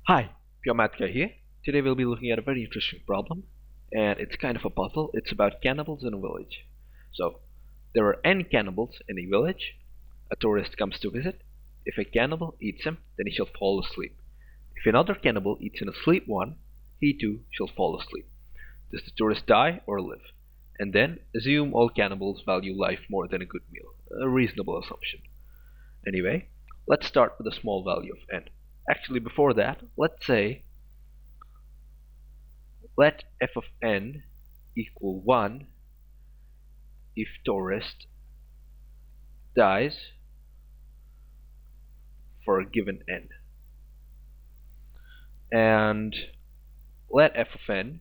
Hi, Piomatka here. Today we'll be looking at a very interesting problem, and it's kind of a puzzle. It's about cannibals in a village. So, there are n cannibals in a village. A tourist comes to visit. If a cannibal eats him, then he shall fall asleep. If another cannibal eats an asleep one, he too shall fall asleep. Does the tourist die or live? And then, assume all cannibals value life more than a good meal. A reasonable assumption. Anyway, let's start with a small value of n. Actually, before that, let's say let f of n equal 1 if tourist dies for a given n. And let f of n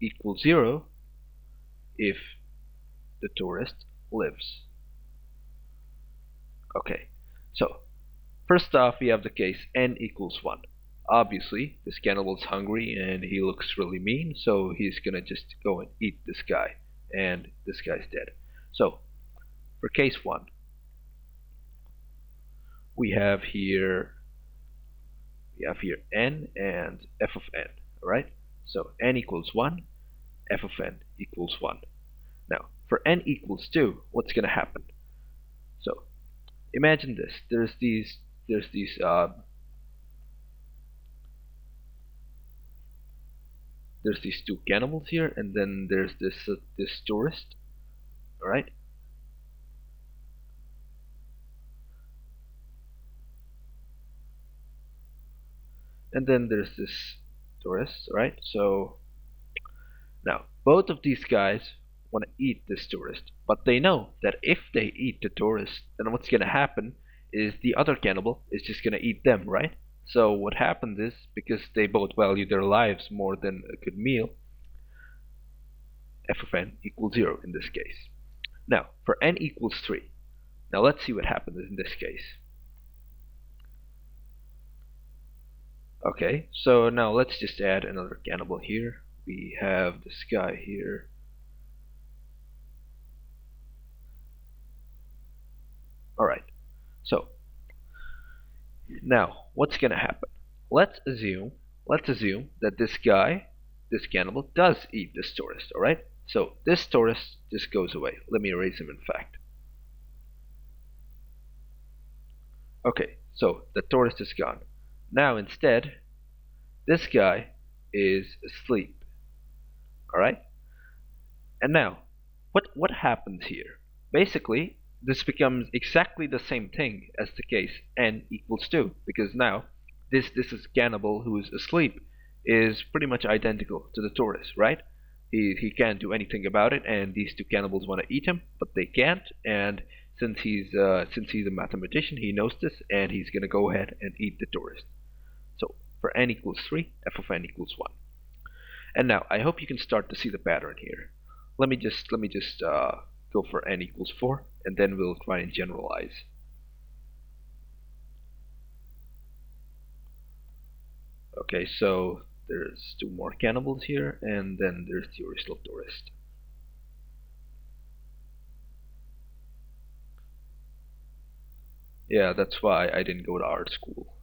equal 0 if the tourist lives. Okay, so first off we have the case n equals 1. Obviously, this cannibal is hungry and he looks really mean, so he's gonna just go and eat this guy, and this guy's dead. So, for case 1, we have here n and f of n, alright? So n equals 1, f of n equals 1. Now, for n equals 2, what's gonna happen? So, imagine this. There's these two cannibals here, and then there's this tourist, all right? And then there's this tourist, right? So now both of these guys want to eat this tourist, but they know that if they eat the tourist, then what's gonna happen is the other cannibal is just gonna eat them, right? So what happens is, because they both value their lives more than a good meal, f of n equals 0 in this case. Now, for n equals 3, now let's see what happens in this case. Okay, so now let's just add another cannibal here. We have this guy here. Alright, so now what's gonna happen? Let's assume that this cannibal does eat this tourist, alright? So this tourist just goes away. Let me erase him in fact. Okay, so the tourist is gone. Now instead, this guy is asleep. Alright? And now, what happens here? Basically, this becomes exactly the same thing as the case n equals 2, because now this is cannibal who's asleep is pretty much identical to the tourist, right? He can't do anything about it, and these two cannibals want to eat him, but they can't. And since he's a mathematician, he knows this, and he's gonna go ahead and eat the tourist. So for n equals 3, f of n equals 1. And now I hope you can start to see the pattern here. Let me just go for n equals 4, and then we'll try and generalize. Okay, so there's two more cannibals here, and then there's the original tourist. Yeah, that's why I didn't go to art school.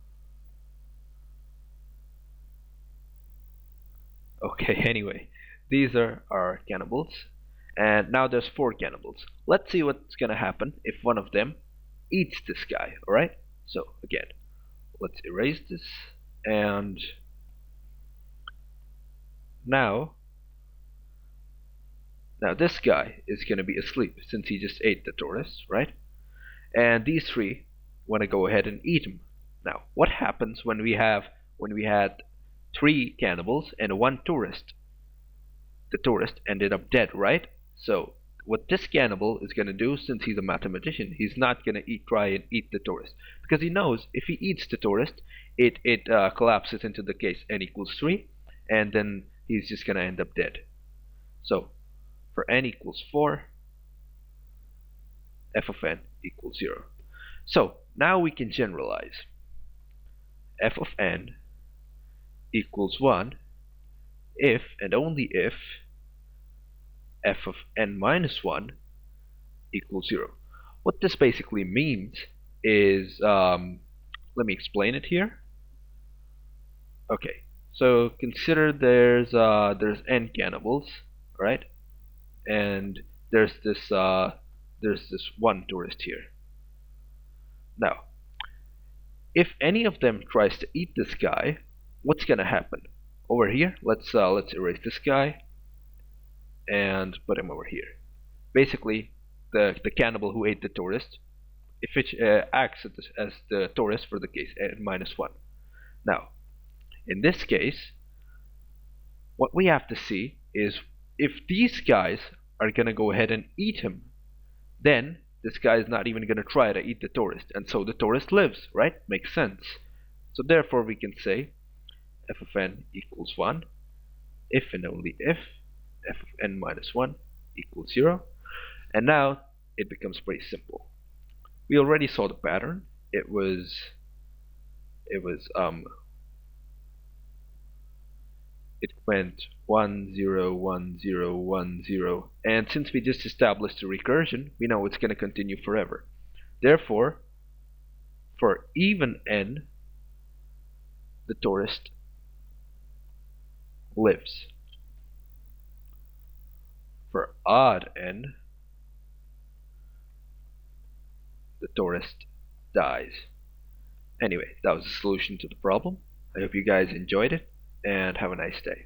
Okay, anyway, these are our cannibals, and now there's 4 cannibals. Let's see what's gonna happen if one of them eats this guy, alright? So, again, let's erase this, and now this guy is gonna be asleep since he just ate the tourist, right? And these 3 want to go ahead and eat him. Now, what happens when we had 3 cannibals and 1 tourist? The tourist ended up dead, right? So what this cannibal is going to do, since he's a mathematician, he's not going to try and eat the tourist, because he knows if he eats the tourist, it collapses into the case n equals 3, and then he's just going to end up dead. So for n equals 4, f of n equals 0. So now we can generalize. F of n equals 1 if and only if f of n minus 1 equals 0. What this basically means is, let me explain it here. Okay, so consider there's n cannibals, right? And there's this one tourist here. Now, if any of them tries to eat this guy, what's gonna happen? Over here, let's erase this guy and put him over here. Basically, the cannibal who ate the tourist, if it acts as the tourist for the case n minus one. Now, in this case, what we have to see is if these guys are gonna go ahead and eat him, then this guy is not even gonna try to eat the tourist, and so the tourist lives, right? Makes sense. So therefore, we can say f of n equals 1 if and only if f of n minus 1 equals 0. And now it becomes pretty simple. We already saw the pattern. It was it went 1 0 1 0 1 0, and since we just established the recursion, we know it's going to continue forever. Therefore, for even n, the tourist lives. For odd n, the tourist dies. Anyway, that was the solution to the problem. I hope you guys enjoyed it, and have a nice day.